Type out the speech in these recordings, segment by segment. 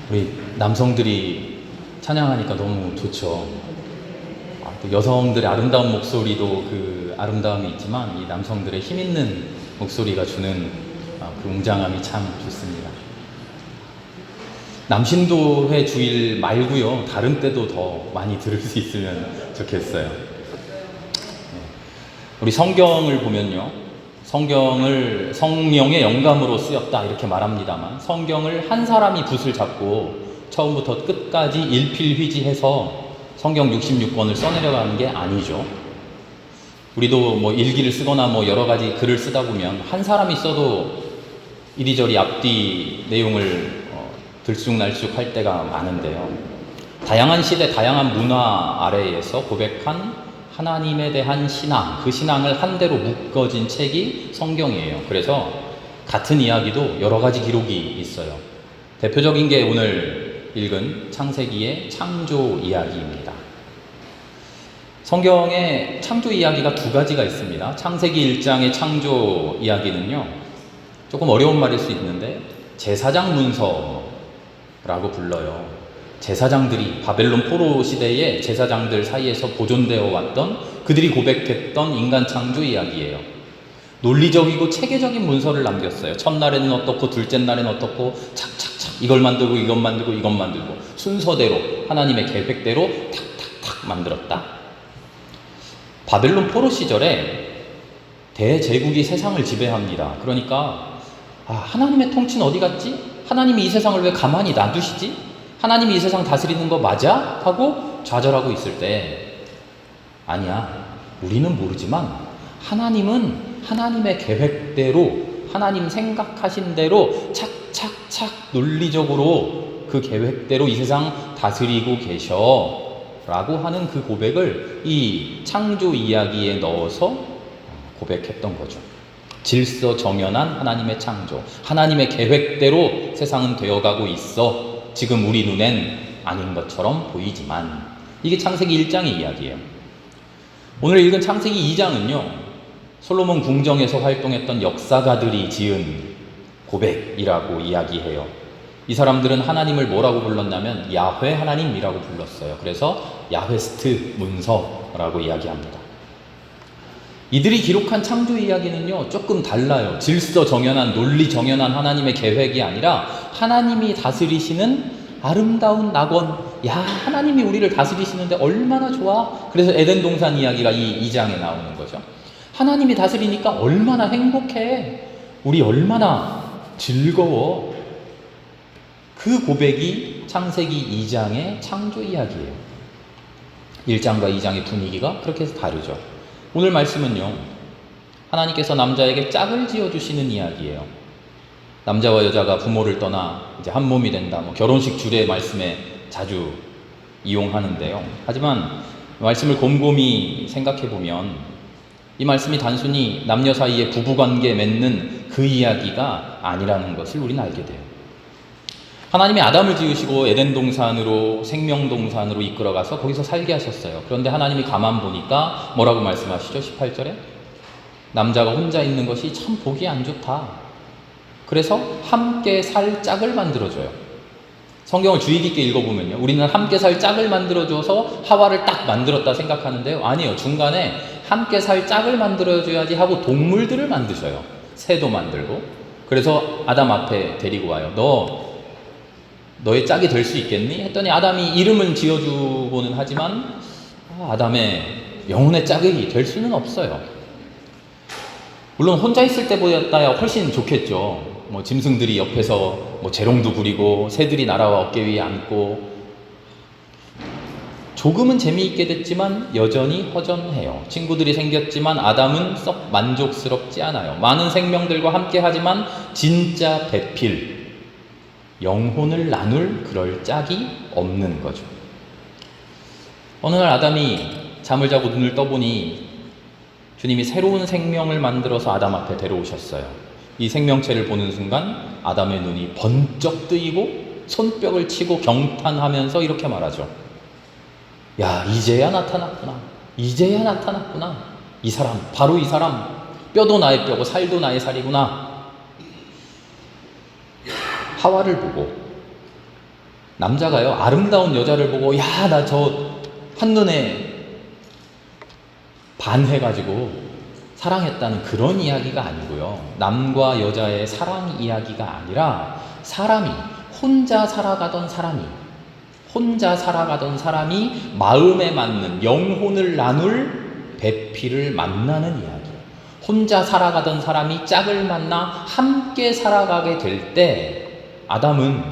우리 남성들이 찬양하니까 너무 좋죠. 또 여성들의 아름다운 목소리도 그 아름다움이 있지만 이 남성들의 힘 있는 목소리가 주는 그 웅장함이 참 좋습니다. 남신도회 주일 말고요, 다른 때도 더 많이 들을 수 있으면 좋겠어요. 우리 성경을 보면요, 성경을 성령의 영감으로 쓰였다 이렇게 말합니다만, 성경을 한 사람이 붓을 잡고 처음부터 끝까지 일필휘지해서 성경 66권을 써내려가는 게 아니죠. 우리도 뭐 일기를 쓰거나 뭐 여러 가지 글을 쓰다 보면 한 사람이 써도 이리저리 앞뒤 내용을 들쑥날쑥 할 때가 많은데요. 다양한 시대, 다양한 문화 아래에서 고백한 하나님에 대한 신앙, 그 신앙을 한대로 묶어진 책이 성경이에요. 그래서 같은 이야기도 여러 가지 기록이 있어요. 대표적인 게 오늘 읽은 창세기의 창조 이야기입니다. 성경에 창조 이야기가 두 가지가 있습니다. 창세기 1장의 창조 이야기는요, 조금 어려운 말일 수 있는데 제사장 문서라고 불러요. 제사장들이 바벨론 포로 시대의 제사장들 사이에서 보존되어 왔던, 그들이 고백했던 인간 창조 이야기예요. 논리적이고 체계적인 문서를 남겼어요. 첫날에는 어떻고 둘째 날에는 어떻고 착착착 이걸 만들고 이것 만들고 이것 만들고 순서대로 하나님의 계획대로 탁탁탁 만들었다. 바벨론 포로 시절에 대제국이 세상을 지배합니다. 그러니까 하나님의 통치는 어디 갔지? 하나님이 이 세상을 왜 가만히 놔두시지? 하나님이 이 세상 다스리는 거 맞아? 하고 좌절하고 있을 때, 아니야, 우리는 모르지만 하나님은 하나님의 계획대로, 하나님 생각하신 대로 착착착 논리적으로 그 계획대로 이 세상 다스리고 계셔 라고 하는 그 고백을 이 창조 이야기에 넣어서 고백했던 거죠. 질서 정연한 하나님의 창조, 하나님의 계획대로 세상은 되어가고 있어. 지금 우리 눈엔 아닌 것처럼 보이지만, 이게 창세기 1장의 이야기예요. 오늘 읽은 창세기 2장은요, 솔로몬 궁정에서 활동했던 역사가들이 지은 고백이라고 이야기해요. 이 사람들은 하나님을 뭐라고 불렀냐면 야훼 하나님이라고 불렀어요. 그래서 야훼스트 문서라고 이야기합니다. 이들이 기록한 창조 이야기는요, 조금 달라요. 질서 정연한, 논리 정연한 하나님의 계획이 아니라 하나님이 다스리시는 아름다운 낙원. 야, 하나님이 우리를 다스리시는데 얼마나 좋아. 그래서 에덴 동산 이야기가 이 2장에 나오는 거죠. 하나님이 다스리니까 얼마나 행복해. 우리 얼마나 즐거워. 그 고백이 창세기 2장의 창조 이야기예요. 1장과 2장의 분위기가 그렇게 해서 다르죠. 오늘 말씀은요, 하나님께서 남자에게 짝을 지어주시는 이야기예요. 남자와 여자가 부모를 떠나 이제 한 몸이 된다, 결혼식 주례 말씀에 자주 이용하는데요. 하지만 말씀을 곰곰이 생각해 보면 이 말씀이 단순히 남녀 사이에 부부관계 맺는 그 이야기가 아니라는 것을 우리는 알게 돼요. 하나님이 아담을 지으시고 에덴 동산으로, 생명 동산으로 이끌어가서 거기서 살게 하셨어요. 그런데 하나님이 가만 보니까 뭐라고 말씀하시죠? 18절에 남자가 혼자 있는 것이 참 보기 안 좋다. 그래서 함께 살 짝을 만들어줘요. 성경을 주의 깊게 읽어보면요, 우리는 함께 살 짝을 만들어줘서 하와를 딱 만들었다 생각하는데요, 아니에요. 중간에 함께 살 짝을 만들어줘야지 하고 동물들을 만드셔요. 새도 만들고. 그래서 아담 앞에 데리고 와요. 너의 짝이 될 수 있겠니? 했더니 아담이 이름은 지어주고는 하지만 아담의 영혼의 짝이 될 수는 없어요. 물론 혼자 있을 때보다야 훨씬 좋겠죠. 짐승들이 옆에서 재롱도 부리고 새들이 날아와 어깨 위에 앉고, 조금은 재미있게 됐지만 여전히 허전해요. 친구들이 생겼지만 아담은 썩 만족스럽지 않아요. 많은 생명들과 함께 하지만 진짜 배필, 영혼을 나눌 그럴 짝이 없는 거죠. 어느 날 아담이 잠을 자고 눈을 떠보니 주님이 새로운 생명을 만들어서 아담 앞에 데려오셨어요. 이 생명체를 보는 순간 아담의 눈이 번쩍 뜨이고 손뼉을 치고 경탄하면서 이렇게 말하죠. 야, 이제야 나타났구나. 이제야 나타났구나. 이 사람, 바로 이 사람. 뼈도 나의 뼈고 살도 나의 살이구나. 하와를 보고 남자가요, 아름다운 여자를 보고, 야, 나 저 한눈에 반해가지고 사랑했다는 그런 이야기가 아니고요. 남과 여자의 사랑 이야기가 아니라 사람이, 혼자 살아가던 사람이 마음에 맞는 영혼을 나눌 배필을 만나는 이야기. 혼자 살아가던 사람이 짝을 만나 함께 살아가게 될 때 아담은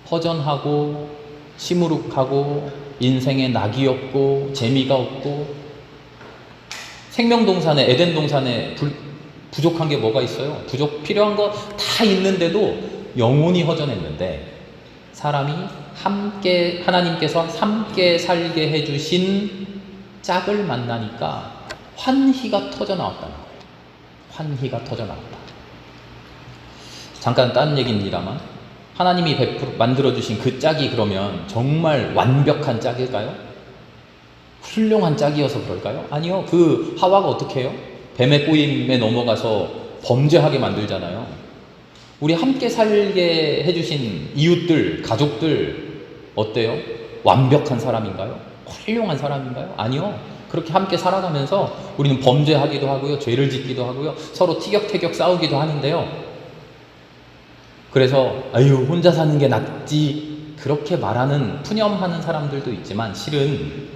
허전하고 시무룩하고 인생에 낙이 없고 재미가 없고, 생명동산에, 에덴동산에 부족한 게 뭐가 있어요? 필요한 거 다 있는데도 영혼이 허전했는데, 사람이 하나님께서 함께 살게 해주신 짝을 만나니까 환희가 터져 나왔다는 거예요. 환희가 터져 나왔다. 잠깐 딴 얘기입니다만, 하나님이 만들어주신 그 짝이 그러면 정말 완벽한 짝일까요? 훌륭한 짝이어서 그럴까요? 아니요. 그 하와가 어떻게 해요? 뱀의 꼬임에 넘어가서 범죄하게 만들잖아요. 우리 함께 살게 해주신 이웃들, 가족들 어때요? 완벽한 사람인가요? 훌륭한 사람인가요? 아니요. 그렇게 함께 살아가면서 우리는 범죄하기도 하고요, 죄를 짓기도 하고요, 서로 티격태격 싸우기도 하는데요. 그래서 아유, 혼자 사는 게 낫지, 그렇게 말하는, 푸념하는 사람들도 있지만, 실은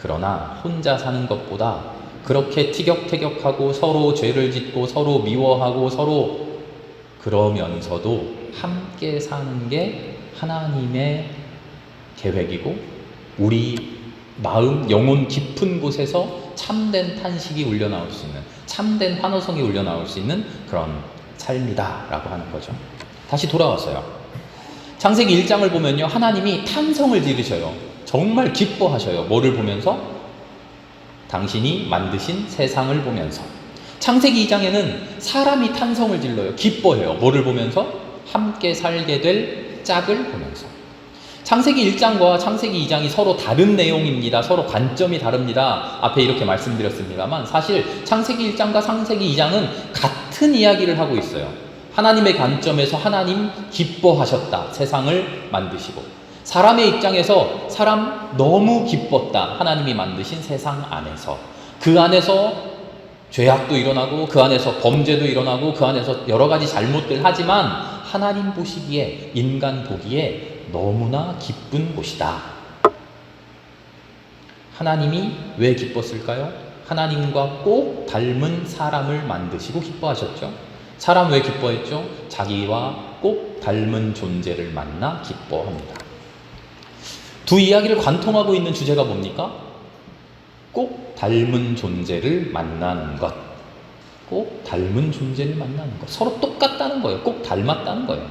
그러나 혼자 사는 것보다 그렇게 티격태격하고 서로 죄를 짓고 서로 미워하고 서로 그러면서도 함께 사는 게 하나님의 계획이고, 우리 마음, 영혼 깊은 곳에서 참된 탄식이 울려나올 수 있는, 참된 환호성이 울려나올 수 있는 그런 삶이다 라고 하는 거죠. 다시 돌아왔어요. 창세기 1장을 보면요, 하나님이 탄성을 지르셔요. 정말 기뻐하셔요. 뭐를 보면서? 당신이 만드신 세상을 보면서. 창세기 2장에는 사람이 탄성을 질러요. 기뻐해요. 뭐를 보면서? 함께 살게 될 짝을 보면서. 창세기 1장과 창세기 2장이 서로 다른 내용입니다. 서로 관점이 다릅니다. 앞에 이렇게 말씀드렸습니다만, 사실 창세기 1장과 창세기 2장은 같은 이야기를 하고 있어요. 하나님의 관점에서 하나님 기뻐하셨다. 세상을 만드시고. 사람의 입장에서 사람 너무 기뻤다. 하나님이 만드신 세상 안에서. 그 안에서 죄악도 일어나고, 그 안에서 범죄도 일어나고, 그 안에서 여러 가지 잘못들 하지만 하나님 보시기에, 인간 보기에 너무나 기쁜 곳이다. 하나님이 왜 기뻤을까요? 하나님과 꼭 닮은 사람을 만드시고 기뻐하셨죠. 사람 왜 기뻐했죠? 자기와 꼭 닮은 존재를 만나 기뻐합니다. 두 이야기를 관통하고 있는 주제가 뭡니까? 꼭 닮은 존재를 만나는 것. 꼭 닮은 존재를 만나는 것. 서로 똑같다는 거예요. 꼭 닮았다는 거예요.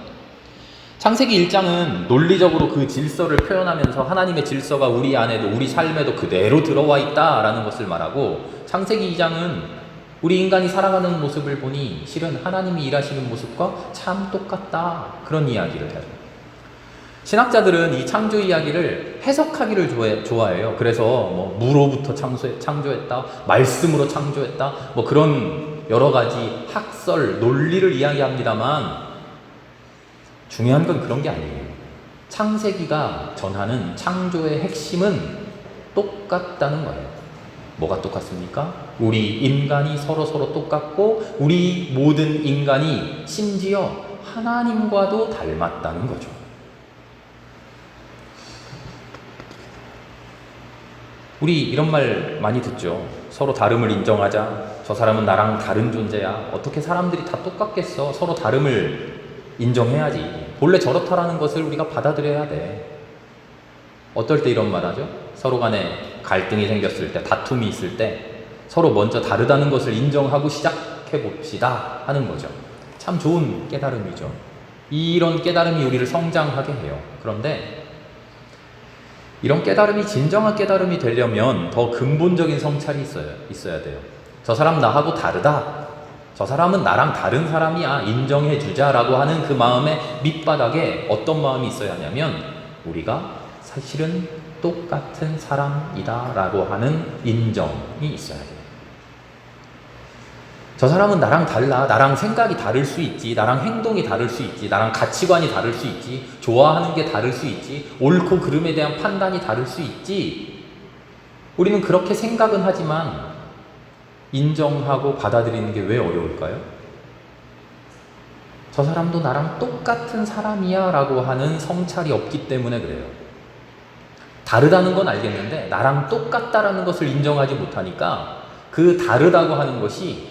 창세기 1장은 논리적으로 그 질서를 표현하면서 하나님의 질서가 우리 안에도, 우리 삶에도 그대로 들어와 있다라는 것을 말하고, 창세기 2장은 우리 인간이 살아가는 모습을 보니 실은 하나님이 일하시는 모습과 참 똑같다, 그런 이야기를 해요. 신학자들은 이 창조 이야기를 해석하기를 좋아해요. 그래서 뭐 무로부터 창조했다, 말씀으로 창조했다, 뭐 그런 여러 가지 학설, 논리를 이야기합니다만, 중요한 건 그런 게 아니에요. 창세기가 전하는 창조의 핵심은 똑같다는 거예요. 뭐가 똑같습니까? 우리 인간이 서로 똑같고, 우리 모든 인간이 심지어 하나님과도 닮았다는 거죠. 우리 이런 말 많이 듣죠. 서로 다름을 인정하자. 저 사람은 나랑 다른 존재야. 어떻게 사람들이 다 똑같겠어. 서로 다름을 인정해야지. 본래 저렇다라는 것을 우리가 받아들여야 돼. 어떨 때 이런 말 하죠? 서로 간에 갈등이 생겼을 때, 다툼이 있을 때 서로 먼저 다르다는 것을 인정하고 시작해 봅시다 하는 거죠. 참 좋은 깨달음이죠. 이런 깨달음이 우리를 성장하게 해요. 그런데 이런 깨달음이 진정한 깨달음이 되려면 더 근본적인 성찰이 있어야 돼요. 저 사람 나하고 다르다. 저 사람은 나랑 다른 사람이야. 인정해 주자라고 하는 그 마음의 밑바닥에 어떤 마음이 있어야 하냐면, 우리가 사실은 똑같은 사람이다 라고 하는 인정이 있어야 돼요. 저 사람은 나랑 달라. 나랑 생각이 다를 수 있지. 나랑 행동이 다를 수 있지. 나랑 가치관이 다를 수 있지. 좋아하는 게 다를 수 있지. 옳고 그름에 대한 판단이 다를 수 있지. 우리는 그렇게 생각은 하지만 인정하고 받아들이는 게 왜 어려울까요? 저 사람도 나랑 똑같은 사람이야 라고 하는 성찰이 없기 때문에 그래요. 다르다는 건 알겠는데 나랑 똑같다라는 것을 인정하지 못하니까 그 다르다고 하는 것이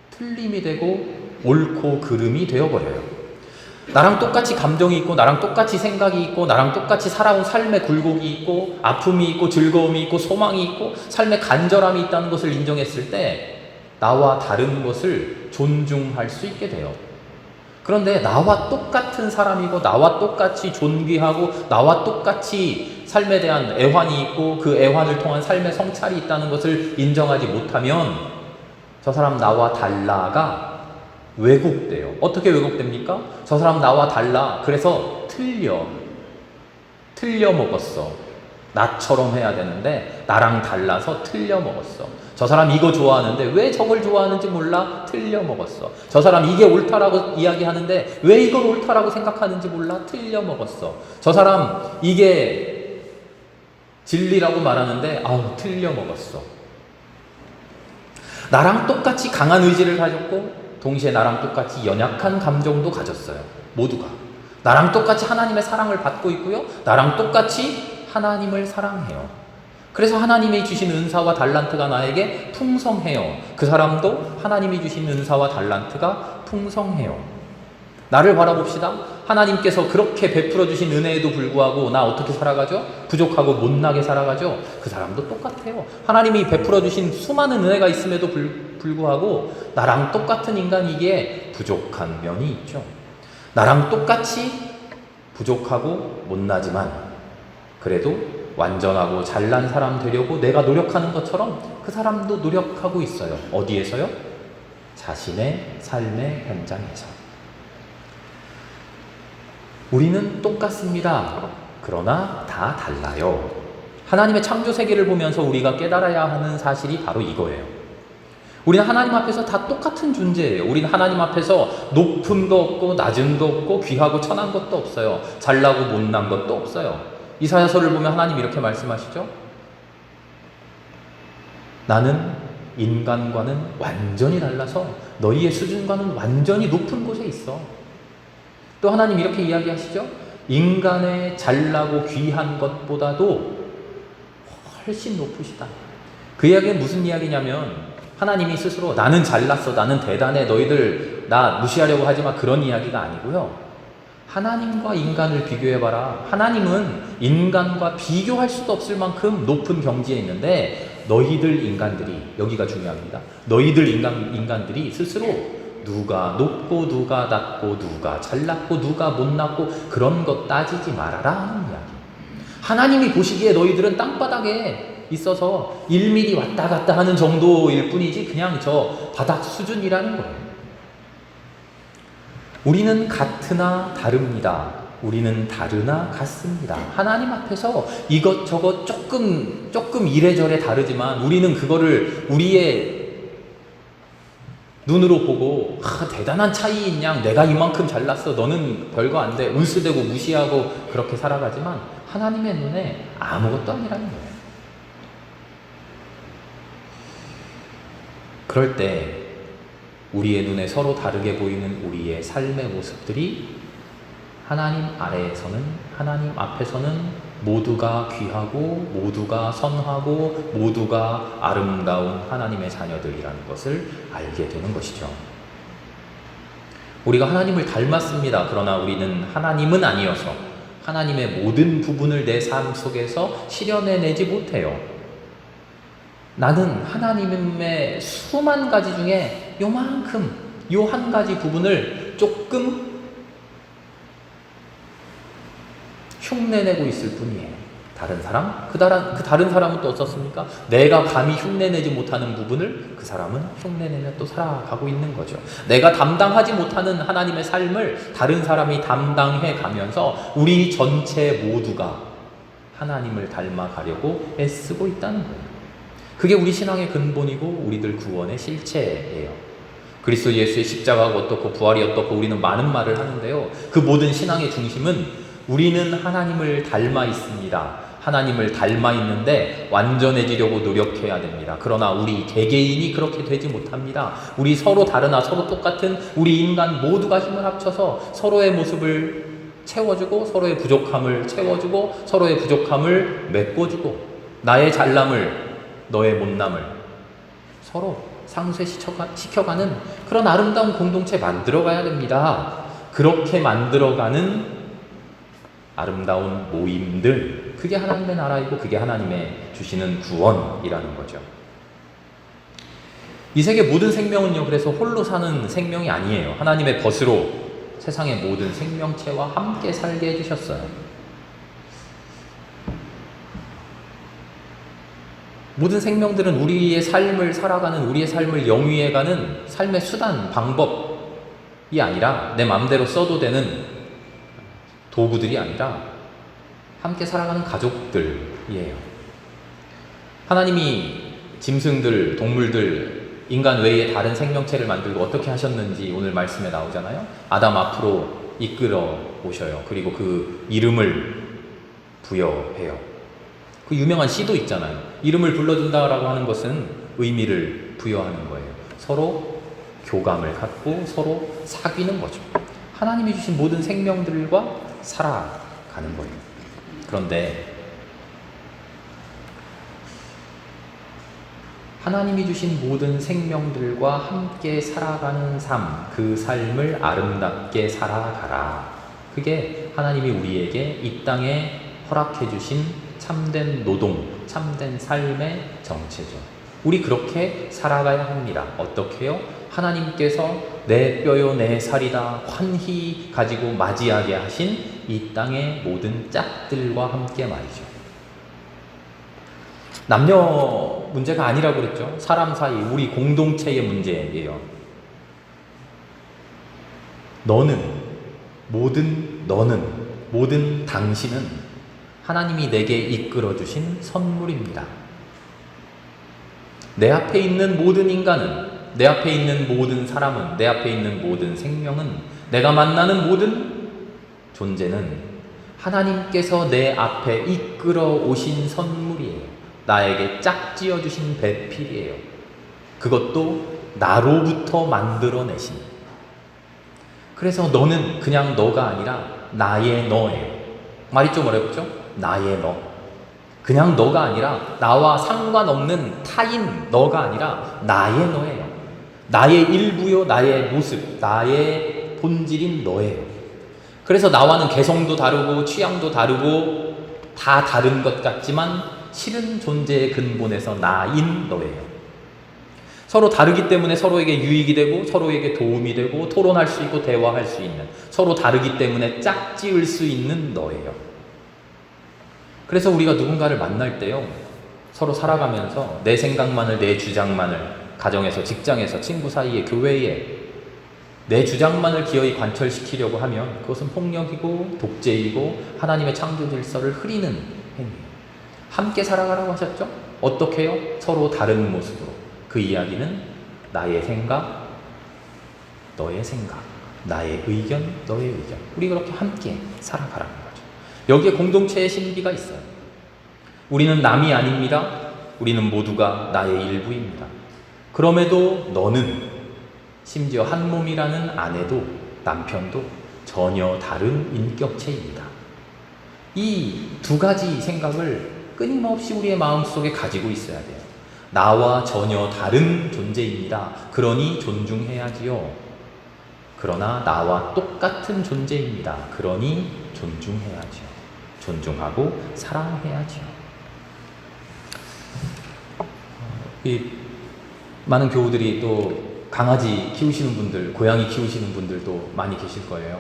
틀림이 되고 옳고 그름이 되어버려요. 나랑 똑같이 감정이 있고 나랑 똑같이 생각이 있고 나랑 똑같이 살아온 삶의 굴곡이 있고 아픔이 있고 즐거움이 있고 소망이 있고 삶의 간절함이 있다는 것을 인정했을 때 나와 다른 것을 존중할 수 있게 돼요. 그런데 나와 똑같은 사람이고 나와 똑같이 존귀하고 나와 똑같이 삶에 대한 애환이 있고 그 애환을 통한 삶의 성찰이 있다는 것을 인정하지 못하면 저 사람 나와 달라가 왜곡돼요. 어떻게 왜곡됩니까? 저 사람 나와 달라. 그래서 틀려 먹었어. 나처럼 해야 되는데 나랑 달라서 틀려 먹었어. 저 사람 이거 좋아하는데 왜 저걸 좋아하는지 몰라? 틀려 먹었어. 저 사람 이게 옳다라고 이야기하는데 왜 이걸 옳다라고 생각하는지 몰라? 틀려 먹었어. 저 사람 이게 진리라고 말하는데 틀려 먹었어. 나랑 똑같이 강한 의지를 가졌고 동시에 나랑 똑같이 연약한 감정도 가졌어요. 모두가. 나랑 똑같이 하나님의 사랑을 받고 있고요. 나랑 똑같이 하나님을 사랑해요. 그래서 하나님이 주신 은사와 달란트가 나에게 풍성해요. 그 사람도 하나님이 주신 은사와 달란트가 풍성해요. 나를 바라봅시다. 하나님께서 그렇게 베풀어 주신 은혜에도 불구하고 나 어떻게 살아가죠? 부족하고 못나게 살아가죠? 그 사람도 똑같아요. 하나님이 베풀어 주신 수많은 은혜가 있음에도 불구하고 나랑 똑같은 인간이기에 부족한 면이 있죠. 나랑 똑같이 부족하고 못나지만 그래도 완전하고 잘난 사람 되려고 내가 노력하는 것처럼 그 사람도 노력하고 있어요. 어디에서요? 자신의 삶의 현장에서. 우리는 똑같습니다. 그러나 다 달라요. 하나님의 창조 세계를 보면서 우리가 깨달아야 하는 사실이 바로 이거예요. 우리는 하나님 앞에서 다 똑같은 존재예요. 우리는 하나님 앞에서 높은 거 없고 낮은 거 없고 귀하고 천한 것도 없어요. 잘나고 못난 것도 없어요. 이사야서를 보면 하나님 이렇게 말씀하시죠. 나는 인간과는 완전히 달라서 너희의 수준과는 완전히 높은 곳에 있어. 또 하나님 이렇게 이야기하시죠. 인간의 잘나고 귀한 것보다도 훨씬 높으시다. 그 이야기는 무슨 이야기냐면 하나님이 스스로 나는 잘났어, 나는 대단해, 너희들 나 무시하려고 하지마, 그런 이야기가 아니고요. 하나님과 인간을 비교해봐라. 하나님은 인간과 비교할 수도 없을 만큼 높은 경지에 있는데 너희들 인간들이, 여기가 중요합니다. 너희들 인간들이 스스로 누가 높고 누가 낮고 누가 잘났고 누가 못났고 그런 것 따지지 말아라 하는 이야기. 하나님이 보시기에 너희들은 땅바닥에 있어서 1mm 왔다 갔다 하는 정도일 뿐이지 그냥 저 바닥 수준이라는 거예요. 우리는 같으나 다릅니다. 우리는 다르나 같습니다. 하나님 앞에서 이것저것 조금 이래저래 다르지만 우리는 그거를 우리의 눈으로 보고 대단한 차이인 양, 내가 이만큼 잘났어, 너는 별거 안 돼, 울쓰대고 무시하고 그렇게 살아가지만 하나님의 눈에 아무것도 아니라는 거예요. 그럴 때 우리의 눈에 서로 다르게 보이는 우리의 삶의 모습들이 하나님 아래에서는, 하나님 앞에서는 모두가 귀하고 모두가 선하고 모두가 아름다운 하나님의 자녀들이라는 것을 알게 되는 것이죠. 우리가 하나님을 닮았습니다. 그러나 우리는 하나님은 아니어서 하나님의 모든 부분을 내 삶 속에서 실현해내지 못해요. 나는 하나님의 수만 가지 중에 요만큼, 요 한 가지 부분을 조금 흉내내고 있을 뿐이에요. 다른 사람? 그 다른 사람은 또 어떻습니까? 내가 감히 흉내내지 못하는 부분을 그 사람은 흉내내며 또 살아가고 있는 거죠. 내가 담당하지 못하는 하나님의 삶을 다른 사람이 담당해 가면서 우리 전체 모두가 하나님을 닮아가려고 애쓰고 있다는 거예요. 그게 우리 신앙의 근본이고 우리들 구원의 실체예요. 그리스도 예수의 십자가가 어떻고 부활이 어떻고 우리는 많은 말을 하는데요. 그 모든 신앙의 중심은 우리는 하나님을 닮아 있습니다. 하나님을 닮아 있는데 완전해지려고 노력해야 됩니다. 그러나 우리 개개인이 그렇게 되지 못합니다. 우리 서로 다르나 서로 똑같은 우리 인간 모두가 힘을 합쳐서 서로의 모습을 채워주고 서로의 부족함을 채워주고 서로의 부족함을 메꿔주고 나의 잘남을 너의 못남을 서로 상쇄시켜가는 그런 아름다운 공동체 만들어가야 됩니다. 그렇게 만들어가는 아름다운 모임들, 그게 하나님의 나라이고 그게 하나님의 주시는 구원이라는 거죠. 이 세계 모든 생명은요, 그래서 홀로 사는 생명이 아니에요. 하나님의 벗으로 세상의 모든 생명체와 함께 살게 해주셨어요. 모든 생명들은 우리의 삶을 살아가는, 우리의 삶을 영위해가는 삶의 수단, 방법이 아니라 내 마음대로 써도 되는 도구들이 아니라 함께 살아가는 가족들이에요. 하나님이 짐승들, 동물들, 인간 외에 다른 생명체를 만들고 어떻게 하셨는지 오늘 말씀에 나오잖아요. 아담 앞으로 이끌어 오셔요. 그리고 그 이름을 부여해요. 그 유명한 시도 있잖아요. 이름을 불러준다라고 하는 것은 의미를 부여하는 거예요. 서로 교감을 갖고 서로 사귀는 거죠. 하나님이 주신 모든 생명들과 살아가는 거예요. 그런데 하나님이 주신 모든 생명들과 함께 살아가는 삶, 그 삶을 아름답게 살아가라. 그게 하나님이 우리에게 이 땅에 허락해 주신 참된 노동, 참된 삶의 정체죠. 우리 그렇게 살아가야 합니다. 어떻게요? 하나님께서 내 뼈요 내 살이다 환히 가지고 맞이하게 하신 이 땅의 모든 짝들과 함께 말이죠. 남녀 문제가 아니라고 그랬죠. 사람 사이, 우리 공동체의 문제예요. 너는, 모든 당신은 하나님이 내게 이끌어주신 선물입니다. 내 앞에 있는 모든 인간은, 내 앞에 있는 모든 사람은, 내 앞에 있는 모든 생명은, 내가 만나는 모든 존재는 하나님께서 내 앞에 이끌어 오신 선물이에요. 나에게 짝지어 주신 배필이에요. 그것도 나로부터 만들어내신. 그래서 너는 그냥 너가 아니라 나의 너예요. 말이 좀 어렵죠? 나의 너. 그냥 너가 아니라 나와 상관없는 타인 너가 아니라 나의 너예요. 나의 일부요, 나의 모습, 나의 본질인 너예요. 그래서 나와는 개성도 다르고 취향도 다르고 다 다른 것 같지만 실은 존재의 근본에서 나인 너예요. 서로 다르기 때문에 서로에게 유익이 되고 서로에게 도움이 되고 토론할 수 있고 대화할 수 있는, 서로 다르기 때문에 짝지을 수 있는 너예요. 그래서 우리가 누군가를 만날 때요, 서로 살아가면서 내 생각만을, 내 주장만을 가정에서, 직장에서, 친구 사이에, 교회에 내 주장만을 기어이 관철시키려고 하면 그것은 폭력이고 독재이고 하나님의 창조 질서를 흐리는 행위예요. 함께 살아가라고 하셨죠? 어떻게 해요? 서로 다른 모습으로. 그 이야기는 나의 생각, 너의 생각, 나의 의견, 너의 의견. 우리 그렇게 함께 살아가라는 거죠. 여기에 공동체의 신비가 있어요. 우리는 남이 아닙니다. 우리는 모두가 나의 일부입니다. 그럼에도 너는, 심지어 한 몸이라는 아내도 남편도 전혀 다른 인격체입니다. 이 두 가지 생각을 끊임없이 우리의 마음속에 가지고 있어야 돼요. 나와 전혀 다른 존재입니다. 그러니 존중해야지요. 그러나 나와 똑같은 존재입니다. 그러니 존중해야지요. 존중하고 사랑해야지요. 많은 교우들이 또 강아지 키우시는 분들, 고양이 키우시는 분들도 많이 계실 거예요.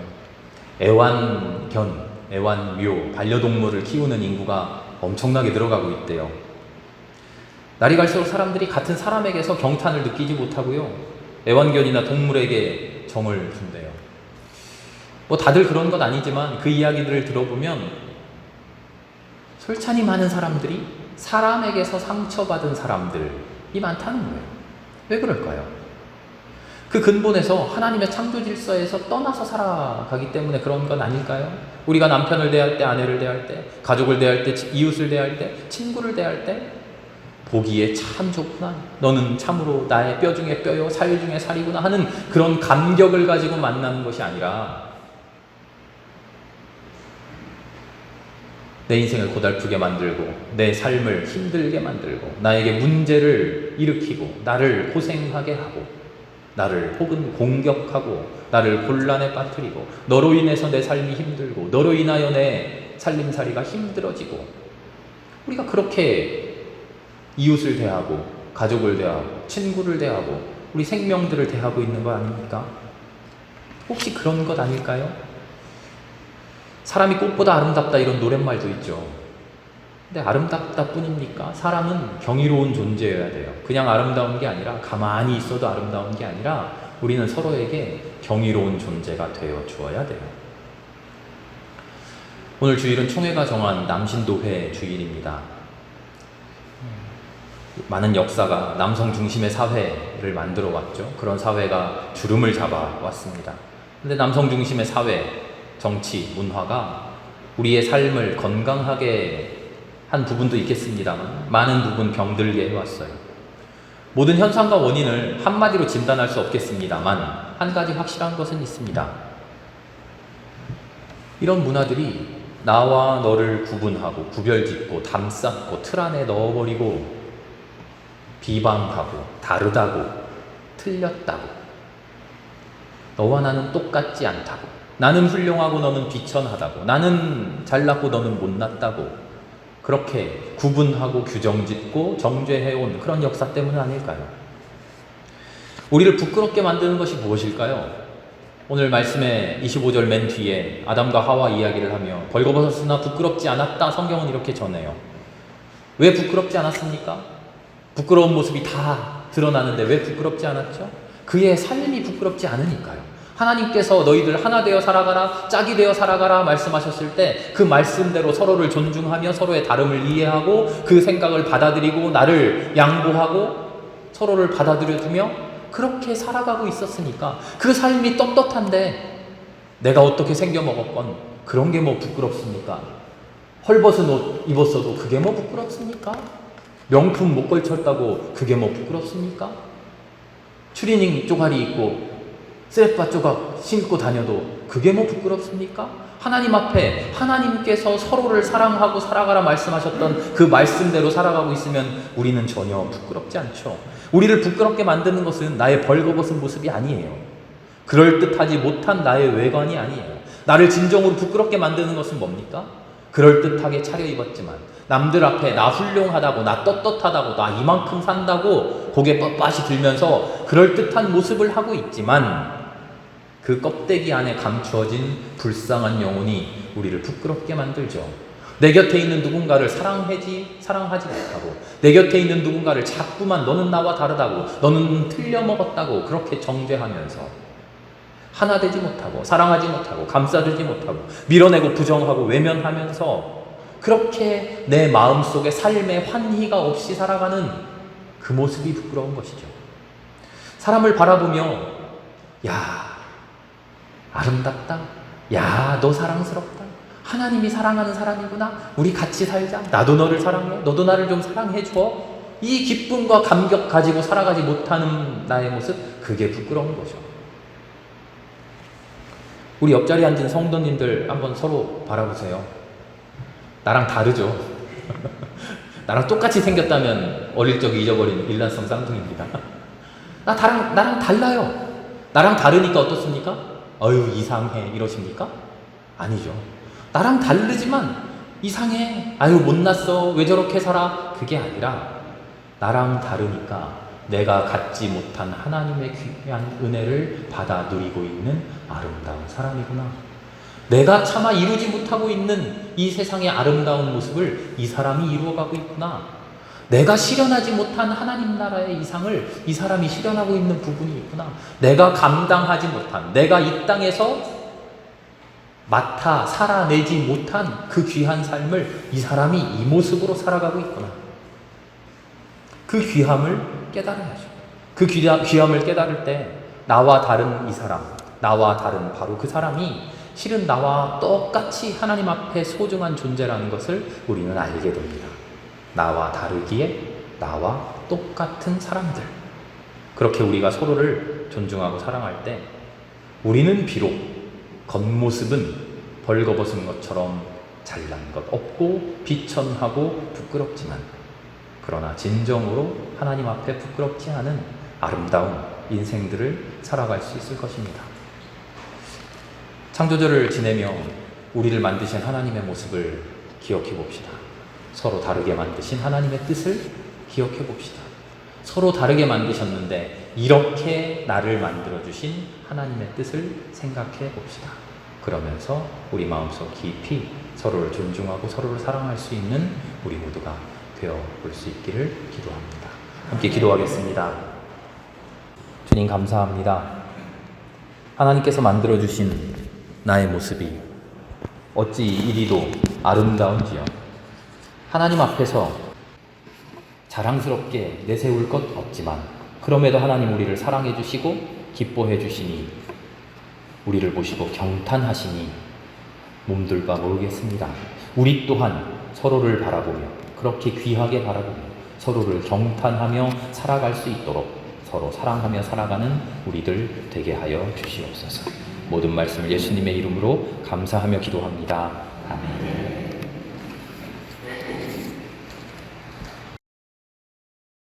애완견, 애완묘, 반려동물을 키우는 인구가 엄청나게 늘어가고 있대요. 날이 갈수록 사람들이 같은 사람에게서 경탄을 느끼지 못하고요, 애완견이나 동물에게 정을 준대요. 뭐 다들 그런 것 아니지만 그 이야기들을 들어보면 솔찬히 많은 사람들이 사람에게서 상처받은 사람들이 많다는 거예요. 왜 그럴까요? 그 근본에서 하나님의 창조 질서에서 떠나서 살아가기 때문에 그런 건 아닐까요? 우리가 남편을 대할 때, 아내를 대할 때, 가족을 대할 때, 이웃을 대할 때, 친구를 대할 때 보기에 참 좋구나, 너는 참으로 나의 뼈 중에 뼈요 살 중에 살이구나 하는 그런 감격을 가지고 만나는 것이 아니라 내 인생을 고달프게 만들고 내 삶을 힘들게 만들고 나에게 문제를 일으키고 나를 고생하게 하고 나를 혹은 공격하고 나를 곤란에 빠뜨리고 너로 인해서 내 삶이 힘들고 너로 인하여 내 살림살이가 힘들어지고, 우리가 그렇게 이웃을 대하고 가족을 대하고 친구를 대하고 우리 생명들을 대하고 있는 거 아닙니까? 혹시 그런 것 아닐까요? 사람이 꽃보다 아름답다 이런 노랫말도 있죠. 근데 아름답다 뿐입니까? 사람은 경이로운 존재여야 돼요. 그냥 아름다운 게 아니라, 가만히 있어도 아름다운 게 아니라 우리는 서로에게 경이로운 존재가 되어 주어야 돼요. 오늘 주일은 총회가 정한 남신도회 주일입니다. 많은 역사가 남성 중심의 사회를 만들어 왔죠. 그런 사회가 주름을 잡아 왔습니다. 근데 남성 중심의 사회, 정치, 문화가 우리의 삶을 건강하게 한 부분도 있겠습니다만 많은 부분 병들게 해왔어요. 모든 현상과 원인을 한마디로 진단할 수 없겠습니다만 한 가지 확실한 것은 있습니다. 이런 문화들이 나와 너를 구분하고 구별짓고 담쌓고 틀 안에 넣어버리고 비방하고 다르다고 틀렸다고 너와 나는 똑같지 않다고 나는 훌륭하고 너는 비천하다고 나는 잘났고 너는 못났다고 그렇게 구분하고 규정짓고 정죄해온 그런 역사 때문 아닐까요? 우리를 부끄럽게 만드는 것이 무엇일까요? 오늘 말씀의 25절 맨 뒤에 아담과 하와 이야기를 하며 벌거벗었으나 부끄럽지 않았다, 성경은 이렇게 전해요. 왜 부끄럽지 않았습니까? 부끄러운 모습이 다 드러나는데 왜 부끄럽지 않았죠? 그의 삶이 부끄럽지 않으니까요. 하나님께서 너희들 하나 되어 살아가라, 짝이 되어 살아가라 말씀하셨을 때 그 말씀대로 서로를 존중하며 서로의 다름을 이해하고 그 생각을 받아들이고 나를 양보하고 서로를 받아들여주며 그렇게 살아가고 있었으니까 그 삶이 떳떳한데 내가 어떻게 생겨먹었건 그런 게 뭐 부끄럽습니까? 헐벗은 옷 입었어도 그게 뭐 부끄럽습니까? 명품 못 걸쳤다고 그게 뭐 부끄럽습니까? 추리닝 쪼가리 입고 쓰레빠 조각 신고 다녀도 그게 뭐 부끄럽습니까? 하나님 앞에 하나님께서 서로를 사랑하고 살아가라 말씀하셨던 그 말씀대로 살아가고 있으면 우리는 전혀 부끄럽지 않죠. 우리를 부끄럽게 만드는 것은 나의 벌거벗은 모습이 아니에요. 그럴듯하지 못한 나의 외관이 아니에요. 나를 진정으로 부끄럽게 만드는 것은 뭡니까? 그럴듯하게 차려입었지만 남들 앞에 나 훌륭하다고, 나 떳떳하다고, 나 이만큼 산다고 고개 뻣뻣이 들면서 그럴듯한 모습을 하고 있지만 그 껍데기 안에 감추어진 불쌍한 영혼이 우리를 부끄럽게 만들죠. 내 곁에 있는 누군가를 사랑하지 못하고 내 곁에 있는 누군가를 자꾸만 너는 나와 다르다고, 너는 틀려먹었다고 그렇게 정죄하면서 하나 되지 못하고 사랑하지 못하고 감싸주지 못하고 밀어내고 부정하고 외면하면서 그렇게 내 마음속에 삶의 환희가 없이 살아가는 그 모습이 부끄러운 것이죠. 사람을 바라보며 야 아름답다, 야 너 사랑스럽다, 하나님이 사랑하는 사람이구나, 우리 같이 살자, 나도 너를 사랑해, 너도 나를 좀 사랑해줘, 이 기쁨과 감격 가지고 살아가지 못하는 나의 모습, 그게 부끄러운 거죠. 우리 옆자리에 앉은 성도님들 한번 서로 바라보세요. 나랑 다르죠? 나랑 똑같이 생겼다면 어릴 적 잊어버린 일란성 쌍둥이입니다. 나랑 달라요. 나랑 다르니까 어떻습니까? 어휴 이상해 이러십니까? 아니죠. 나랑 다르지만 이상해, 아유 못났어, 왜 저렇게 살아, 그게 아니라 나랑 다르니까 내가 갖지 못한 하나님의 귀한 은혜를 받아 누리고 있는 아름다운 사람이구나. 내가 차마 이루지 못하고 있는 이 세상의 아름다운 모습을 이 사람이 이루어가고 있구나. 내가 실현하지 못한 하나님 나라의 이상을 이 사람이 실현하고 있는 부분이 있구나. 내가 감당하지 못한, 내가 이 땅에서 맡아 살아내지 못한 그 귀한 삶을 이 사람이 이 모습으로 살아가고 있구나. 그 귀함을 깨달아야죠. 그 귀함을 깨달을 때 나와 다른 이 사람, 나와 다른 바로 그 사람이 실은 나와 똑같이 하나님 앞에 소중한 존재라는 것을 우리는 알게 됩니다. 나와 다르기에 나와 똑같은 사람들. 그렇게 우리가 서로를 존중하고 사랑할 때 우리는 비록 겉모습은 벌거벗은 것처럼 잘난 것 없고 비천하고 부끄럽지만 그러나 진정으로 하나님 앞에 부끄럽지 않은 아름다운 인생들을 살아갈 수 있을 것입니다. 창조주를 지내며 우리를 만드신 하나님의 모습을 기억해 봅시다. 서로 다르게 만드신 하나님의 뜻을 기억해 봅시다. 서로 다르게 만드셨는데 이렇게 나를 만들어주신 하나님의 뜻을 생각해 봅시다. 그러면서 우리 마음속 깊이 서로를 존중하고 서로를 사랑할 수 있는 우리 모두가 되어볼 수 있기를 기도합니다. 함께 기도하겠습니다. 주님 감사합니다. 하나님께서 만들어주신 나의 모습이 어찌 이리도 아름다운지요. 하나님 앞에서 자랑스럽게 내세울 것 없지만 그럼에도 하나님 우리를 사랑해 주시고 기뻐해 주시니 우리를 보시고 경탄하시니 몸둘 바 모르겠습니다. 우리 또한 서로를 바라보며 그렇게 귀하게 바라보며 서로를 경탄하며 살아갈 수 있도록 서로 사랑하며 살아가는 우리들 되게 하여 주시옵소서. 모든 말씀을 예수님의 이름으로 감사하며 기도합니다. 아멘.